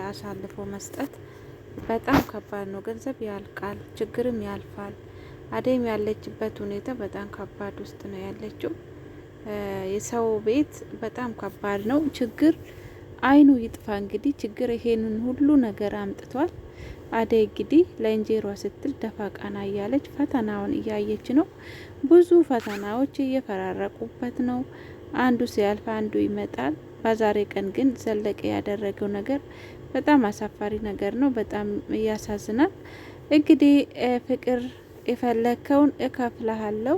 አሳልፎ መስጠት በጣም ከባድ ነው። ገንዘብ ያልቃል፣ ችግርም ያልፋል። አደይም ያለችበት ሁኔታ በጣም ከባድ ውስጥ ነው ያለችው። የሰው ቤት በጣም ከባድ ነው። ችግር አይኑ ይጥፋ እንግዲህ ችግር ይሄንን ሁሉ ነገር አምጥቷል። አደይ እንግዲህ ለእንጀሯ ስትል ደፋ ቀና እያለች ፈተናውን እያየች ነው። ብዙ ፈተናዎች እየፈራረቁበት ነው። አንዱ ሲያልፍ አንዱ ይመጣል። በዛሬ ቀን ግን ዘለቀ ያደረገው ነገር በጣም አሳፋሪ ነገር ነው። በጣም ያሳዝናል። እንግዲህ ፍቅር የፈለከውን እከፍልሃለሁ፣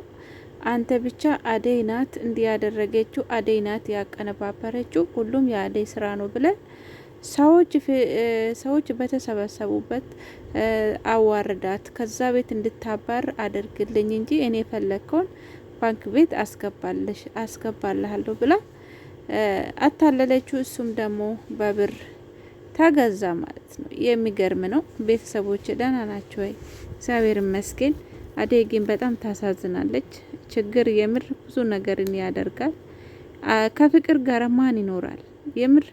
አንተ ብቻ አደይ ናት እንዲያደረገችው፣ አደይ ናት ያቀነባበረችው፣ ሁሉም የአደይ ስራ ነው ብለን ሰዎች በተሰበሰቡበት አዋርዳት፣ ከዛ ቤት እንድታባር አድርግልኝ እንጂ እኔ የፈለከውን ባንክ ቤት አስገባልሃለሁ ብላ አታለለችው። እሱም ደግሞ በብር ተገዛ ማለት ነው። የሚገርም ነው። ቤተሰቦች ደህና ናቸው ወይ? እግዚአብሔር ይመስገን። አደይ ግን በጣም ታሳዝናለች። ችግር የምር ብዙ ነገርን ያደርጋል። ከፍቅር ጋር ማን ይኖራል? የምር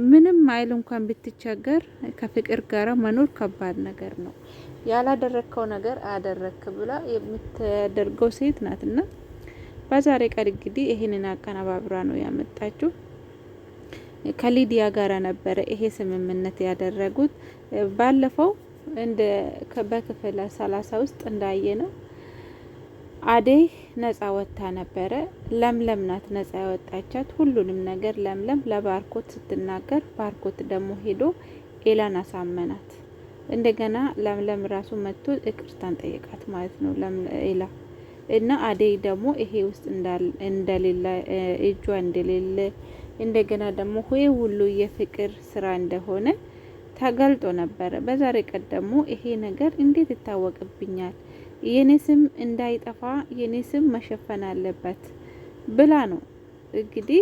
ምንም አይል እንኳን ብትቸገር ከፍቅር ጋር መኖር ከባድ ነገር ነው። ያላደረከው ነገር አደረክ ብላ የምትደርገው ሴት ናትና በዛሬ ቀን እንግዲህ ይሄንን አቀነባብራ ነው ያመጣችው። ከሊዲያ ጋራ ነበረ ይሄ ስምምነት ያደረጉት። ባለፈው በክፍል 30 ውስጥ እንዳየ ነው አደይ ነጻ ወጥታ ነበረ። ለምለም ናት ነጻ ያወጣቻት ሁሉንም ነገር። ለምለም ለባርኮት ስትናገር ባርኮት ደግሞ ሄዶ ኤላን አሳመናት። እንደገና ለምለም ራሱ መጥቶ ይቅርታን ጠየቃት ማለት ነው ኤላ እና አደይ ደግሞ ይሄ ውስጥ እንደሌለ እጇ እንደሌለ እንደገና ደግሞ ሁሉ የፍቅር ስራ እንደሆነ ተገልጦ ነበረ። በዛሬ ቀን ደግሞ ይሄ ነገር እንዴት ይታወቅብኛል? የኔ ስም እንዳይጠፋ የኔ ስም መሸፈን አለበት ብላ ነው እንግዲህ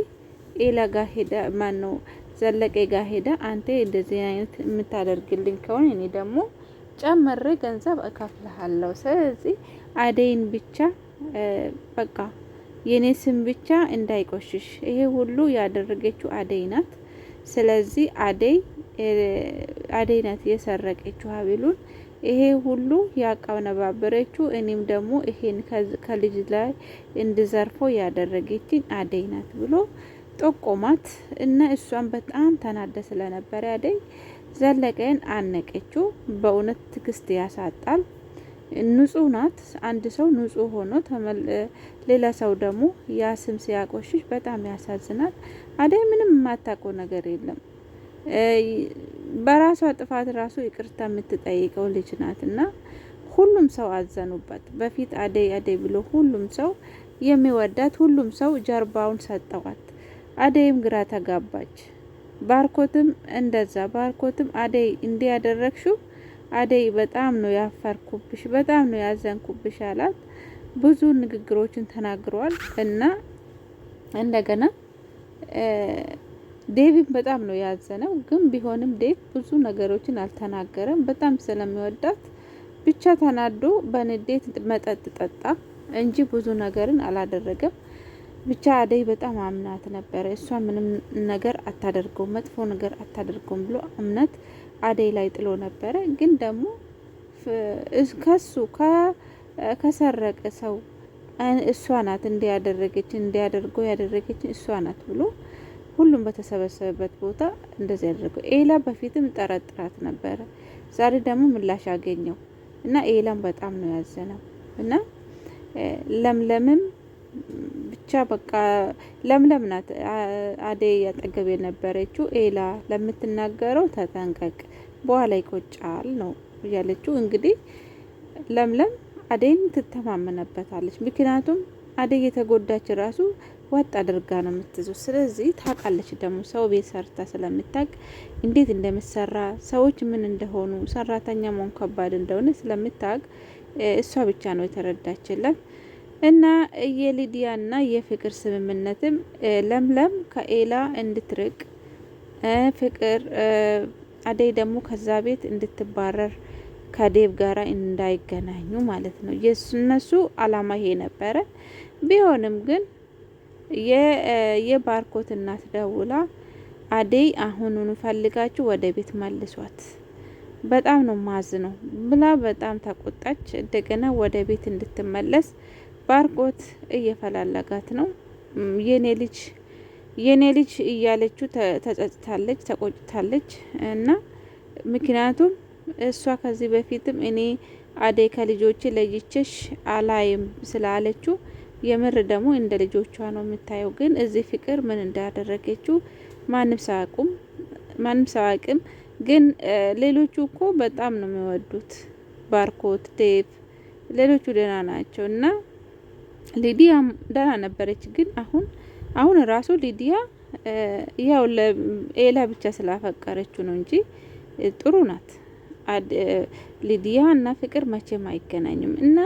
ኤላ ጋር ሄዳ ነው ዘለቀ ጋር ሄዳ አንተ እንደዚህ አይነት የምታደርግልኝ ከሆነ እኔ ደግሞ ጨምሬ ገንዘብ እከፍልሃለሁ። ስለዚህ አደይን ብቻ በቃ የኔ ስም ብቻ እንዳይቆሽሽ፣ ይሄ ሁሉ ያደረገችው አደይ ናት። ስለዚህ አደይ ናት የሰረቀችው ሀብሉን፣ ይሄ ሁሉ ያቀነባበረችው፣ እኔም ደግሞ ይሄን ከልጅ ላይ እንድዘርፈው ያደረገችኝ አደይ ናት ብሎ ጠቆማት እና እሷን በጣም ተናደ ስለነበረ አደይ ዘለቀን አነቀችው። በእውነት ትግስት ያሳጣል። ንጹህ ናት። አንድ ሰው ንጹህ ሆኖ ሌላ ሰው ደግሞ ያ ስም ሲያቆሽሽ በጣም ያሳዝናል። አደይ ምንም የማታውቀው ነገር የለም። በራሷ ጥፋት ራሱ ይቅርታ የምትጠይቀው ልጅ ናት እና ሁሉም ሰው አዘኑበት። በፊት አደይ አደይ ብሎ ሁሉም ሰው የሚወዳት ሁሉም ሰው ጀርባውን ሰጠዋት። አደይም ግራ ተጋባች። ባርኮትም እንደዛ። ባርኮትም አደይ እንዲያደረግሽው አደይ በጣም ነው ያፈርኩብሽ፣ በጣም ነው ያዘንኩብሽ አላት። ብዙ ንግግሮችን ተናግረዋል እና እንደገና ዴቪም በጣም ነው ያዘነው። ግን ቢሆንም ዴቭ ብዙ ነገሮችን አልተናገረም። በጣም ስለሚወዳት ብቻ ተናዶ በንዴት መጠጥ ጠጣ እንጂ ብዙ ነገርን አላደረገም። ብቻ አደይ በጣም አምናት ነበረ። እሷ ምንም ነገር አታደርገው፣ መጥፎ ነገር አታደርገውም ብሎ እምነት አደይ ላይ ጥሎ ነበረ። ግን ደግሞ ከሱ ከሰረቀ ሰው እሷ ናት እንዲያደርገው ያደረገችን እሷ ናት ብሎ ሁሉም በተሰበሰበበት ቦታ እንደዚህ ያደረገው። ኤላ በፊትም ጠረጥራት ነበረ። ዛሬ ደግሞ ምላሽ አገኘው እና ኤላም በጣም ነው ያዘነው እና ለምለምም ብቻ በቃ ለምለም ናት አደይ ያጠገብ የነበረችው። ኤላ ለምትናገረው ተጠንቀቅ፣ በኋላ ይቆጫል ነው ያለችው። እንግዲህ ለምለም አደይን ትተማመነበታለች። ምክንያቱም አደይ የተጎዳች ራሱ ወጥ አድርጋ ነው የምትይዘው። ስለዚህ ታውቃለች ደግሞ ሰው ቤት ሰርታ ስለምታውቅ እንዴት እንደምትሰራ ሰዎች ምን እንደሆኑ ሰራተኛ መሆን ከባድ እንደሆነ ስለምታውቅ እሷ ብቻ ነው የተረዳችለን። እና የሊዲያና የፍቅር ስምምነትም ለምለም ከኤላ እንድትርቅ ፍቅር አደይ ደግሞ ከዛ ቤት እንድትባረር ከዴብ ጋራ እንዳይገናኙ ማለት ነው። የእነሱ አላማ ይሄ ነበረ። ቢሆንም ግን የባርኮት እናት ደውላ አደይ አሁኑኑ ፈልጋችሁ ወደ ቤት መልሷት፣ በጣም ነው ማዝ ነው ብላ በጣም ተቆጣች። እንደገና ወደ ቤት እንድትመለስ ባርኮት እየፈላለጋት ነው። የኔ ልጅ እያለችው ተጸጽታለች፣ ተቆጭታለች። እና ምክንያቱም እሷ ከዚህ በፊትም እኔ አደይ ከልጆች ለይቼሽ አላይም ስላለችው የምር ደግሞ እንደ ልጆቿ ነው የምታየው። ግን እዚህ ፍቅር ምን እንዳደረገችው ማንም ሳያውቅም። ግን ሌሎቹ እኮ በጣም ነው የሚወዱት፣ ባርኮት፣ ዴቭ፣ ሌሎቹ ደህና ናቸው። እና ሊዲያ ደህና ነበረች። ግን አሁን ራሱ ሊዲያ ያው ለኤላ ብቻ ስላፈቀረችው ነው እንጂ ጥሩ ናት። ሊዲያ እና ፍቅር መቼም አይገናኙም። እና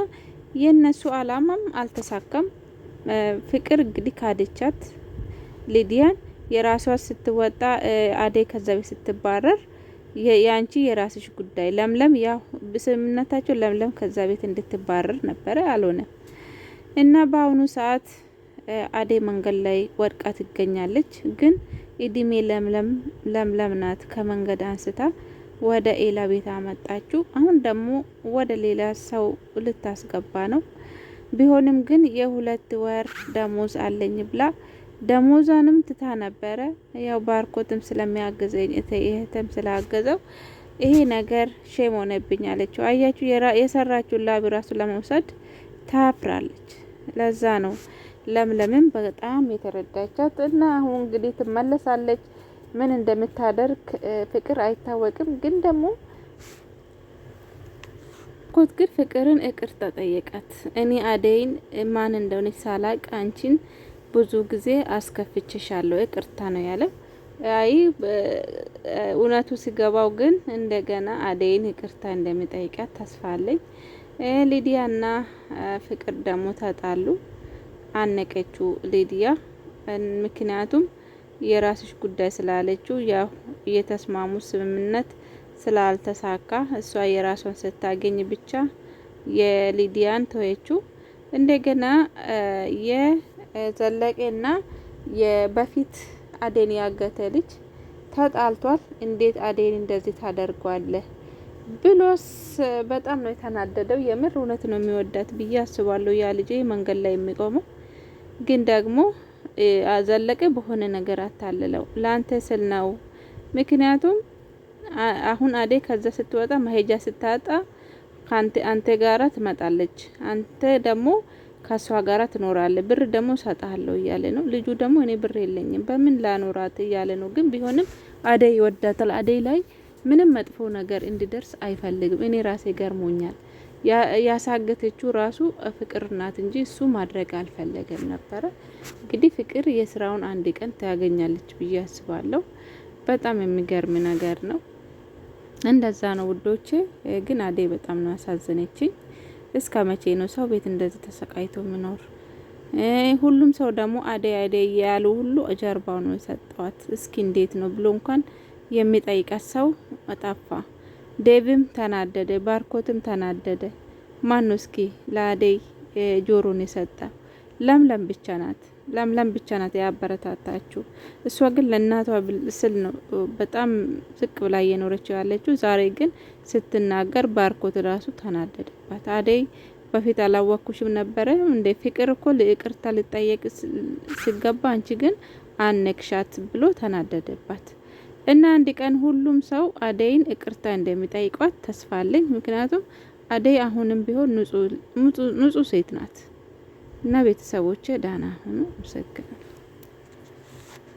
የነሱ አላማም አልተሳካም። ፍቅር እንግዲህ ካደቻት ሊዲያን የራሷ ስትወጣ አደይ ከዛ ቤት ስትባረር ያንቺ የራስሽ ጉዳይ። ለምለም ያው በስምምነታቸው ለምለም ከዛ ቤት እንድትባረር ነበረ፣ አልሆነም። እና በአሁኑ ሰዓት አደይ መንገድ ላይ ወድቃ ትገኛለች። ግን እድሜ ለምለም ናት ከመንገድ አንስታ ወደ ኤላ ቤት አመጣችሁ። አሁን ደግሞ ወደ ሌላ ሰው ልታስገባ ነው። ቢሆንም ግን የ2 ወር ደሞዝ አለኝ ብላ ደሞዛንም ትታ ነበረ። ያው ባርኮትም ስለሚያገዘኝ እህትም ስላገዘው ይሄ ነገር ሼም ሆነብኝ አለችው። አያችሁ የሰራችው ላብ ራሱ ለመውሰድ ታፍራለች። ለዛ ነው ለምለምም በጣም የተረዳቻት። እና አሁን እንግዲህ ትመለሳለች። ምን እንደምታደርግ ፍቅር አይታወቅም። ግን ደግሞ ኮት ግን ፍቅርን ይቅርታ ጠየቃት። እኔ አደይን ማን እንደሆነች ሳላቅ አንቺን ብዙ ጊዜ አስከፍቼሻለሁ፣ ይቅርታ ነው ያለው። አይ እውነቱ ሲገባው ግን እንደገና አደይን ይቅርታ እንደሚጠይቃት ተስፋ አለኝ። ሊዲያና ፍቅር ደግሞ ተጣሉ። አነቀችው ሊዲያ። ምክንያቱም የራስሽ ጉዳይ ስላለችው ያው የተስማሙ ስምምነት ስላልተሳካ እሷ የራሷን ስታገኝ ብቻ የሊዲያን ተወችው። እንደገና የዘለቄና የበፊት አደን ያገተ ልጅ ተጣልቷል። እንዴት አደን እንደዚህ ታደርጓለህ ብሎስ በጣም ነው የተናደደው። የምር እውነት ነው የሚወዳት ብዬ አስባለሁ። ያ ልጅ መንገድ ላይ የሚቆመው ግን ደግሞ ዘለቀ በሆነ ነገር አታልለው፣ ላንተ ስል ነው። ምክንያቱም አሁን አደይ ከዛ ስትወጣ መሄጃ ስታጣ አንተ ጋራ ትመጣለች፣ አንተ ደግሞ ከሷ ጋራ ትኖራለህ፣ ብር ደግሞ ሰጣለሁ እያለ ነው። ልጁ ደግሞ እኔ ብር የለኝም በምን ላኖራት እያለ ነው። ግን ቢሆንም አደይ ይወዳታል። አደይ ላይ ምንም መጥፎ ነገር እንዲደርስ አይፈልግም። እኔ ራሴ ገርሞኛል። ያሳገተችው ራሱ ፍቅር ናት እንጂ እሱ ማድረግ አልፈለገም ነበረ። እንግዲህ ፍቅር የስራውን አንድ ቀን ታገኛለች ብዬ አስባለሁ። በጣም የሚገርም ነገር ነው። እንደዛ ነው ውዶቼ። ግን አደይ በጣም ነው ያሳዘነችኝ። እስከ መቼ ነው ሰው ቤት እንደዚህ ተሰቃይቶ ምኖር? ሁሉም ሰው ደግሞ አደይ ያሉ ሁሉ ጀርባው ነው የሰጠዋት። እስኪ እንዴት ነው ብሎ እንኳን የሚጠይቃት ሰው ጠፋ። ዴቭም ተናደደ፣ ባርኮትም ተናደደ። ማን ነው እስኪ ለአደይ ጆሮን የሰጠ? ለምለም ብቻ ናት ያበረታታችሁ። እሷ ግን ለእናቷ ስል ነው በጣም ዝቅ ብላ እየኖረችው ያለችው። ዛሬ ግን ስትናገር ባርኮት ራሱ ተናደደባት። አደይ በፊት አላወኩሽም ነበረ እንደ ፍቅር እኮ ይቅርታ ልጠየቅ ሲገባ አንቺ ግን አነክሻት ብሎ ተናደደባት። እና አንድ ቀን ሁሉም ሰው አደይን ይቅርታ እንደሚጠይቋት ተስፋ አለኝ። ምክንያቱም አደይ አሁንም ቢሆን ንጹህ ሴት ናት። እና ቤተሰቦቼ ዳና ሆኑ። አመሰግናለሁ።